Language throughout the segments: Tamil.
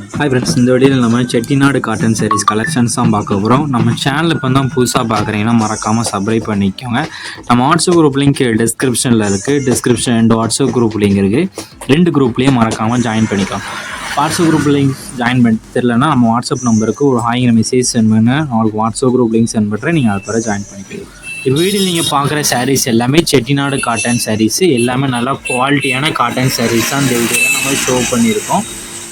ஹாய் ஃப்ரெண்ட்ஸ், இந்த வீடியோவில் நம்ம செட்டிநாடு காட்டன் சாரீஸ் கலெக்ஷன்ஸ் தான் பார்க்க போகிறோம். நம்ம சேனல் இப்போ தான் புதுசாக பார்க்குறீங்கன்னா மறக்காமல் சப்ஸ்கிரைப் பண்ணிக்கோங்க. நம்ம வாட்ஸ்அப் குரூப் லிங்க் டிஸ்கிரிப்ஷனில் இருக்குது. டிஸ்கிரிப்ஷன் 2 வாட்ஸ்அப் குரூப் லிங்க் இருக்குது. 2 குரூப்லேயே மறக்காமல் ஜாயின் பண்ணிக்கலாம். வாட்ஸ்அப் குரூப் லிங்க் ஜாயின் பண்ணி தெரியலனா நம்ம வாட்ஸ்அப் நம்பருக்கு ஒரு ஹாய்ங்கிற மெசேஜ் சென்ட் பண்ண அவங்களுக்கு வாட்ஸ்அப் குரூப் லிங்க் சென்ட் பண்ணுறேன். நீங்கள் அது பிறகு ஜாயின் பண்ணிக்கலாம். இந்த வீடியோவில் நீங்கள் பார்க்குற சாரீஸ் எல்லாமே செட்டிநாடு காட்டன் சாரீஸ், எல்லாமே நல்லா குவாலிட்டியான காட்டன் சாரீஸ் தான் இந்த வீடியோவில் நம்ம ஷோ பண்ணியிருக்கோம்.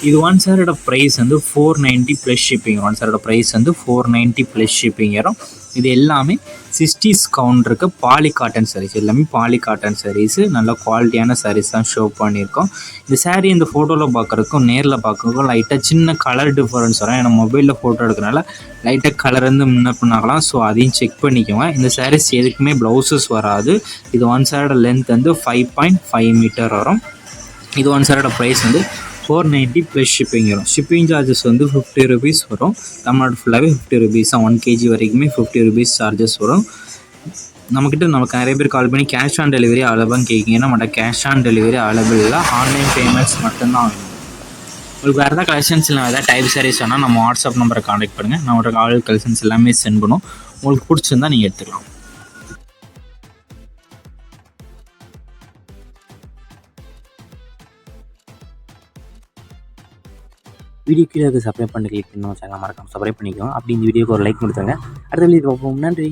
இது ஒன் சாரோட ப்ரைஸ் வந்து 490 ப்ளஸ் ஷிப்பிங். ஒன் சாரோட ப்ரைஸ் வந்து 490 ப்ளஸ் ஷிப்பிங் வரும். இது எல்லாமே 60s கவுண்ட் இருக்க பாலி காட்டன் சாரீஸ், எல்லாமே பாலி காட்டன் சாரீஸு, நல்ல குவாலிட்டியான சாரீஸ் தான் ஷோ பண்ணியிருக்கோம். இந்த சாரீ இந்த ஃபோட்டோவில் பார்க்குறதுக்கும் நேரில் பார்க்குறதுக்கும் லைட்டாக சின்ன கலர் டிஃபரன்ஸ் வரும். ஏன்னா மொபைலில் ஃபோட்டோ எடுக்கிறனால லைட்டாக கலர் வந்து முன்ன பின்னாகலாம். ஸோ அதையும் செக் பண்ணிக்கோங்க. இந்த சாரீஸ் எதுக்குமே ப்ளவுசஸ் வராது. இது ஒன் சாரோட லென்த் வந்து 5.5 மீட்டர் வரும். இது ஒன் சாரோட ப்ரைஸ் வந்து 490 ப்ளஸ் ஷிப்பிங் வரும். ஷிப்பிங் சார்ஜஸ் வந்து 50 ருபீஸ் வரும். தமிழ்நாடு ஃபுல்லாகவே 50 ருபீஸ் தான். 1 kg வரைக்குமே 50 ருபீஸ் சார்ஜஸ் வரும். நமக்கு நிறைய பேர் கால் பண்ணி கேஷ் ஆன் டெலிவரி அவைலபிள்னு கேட்குங்கன்னா நம்மகிட்ட கேஷ் ஆன் டெலிவரி அவைலபிள் இல்லை. ஆன்லைன் பேமெண்ட்ஸ் மட்டும்தான். உங்களுக்கு வேறு எதாவது கலெக்ஷன்ஸ் இல்லை, எதாவது டைப் சாரீஸ் வேணால் நம்ம வாட்ஸ்அப் நம்பரை கான்டெக்ட் பண்ணுங்கள். நம்மளோட ஆல் கலெக்ஷன்ஸ் எல்லாமே சென்ட் பண்ணுவோம். உங்களுக்கு பிடிச்சிருந்தா நீங்கள் எடுத்துக்கலாம். வீடியோ கீழே சப்ஸ்கிரைப் பண்ணி கிளிக் பண்ணி நம்ம சேனலை மறக்காம சப்ஸ்கிரைப் பண்ணிக்கோங்க. அப்படி இந்த வீடியோக்கு ஒரு லைக் கொடுத்தாங்க. அடுத்த வீடியோ பார்ப்போம். நன்றி.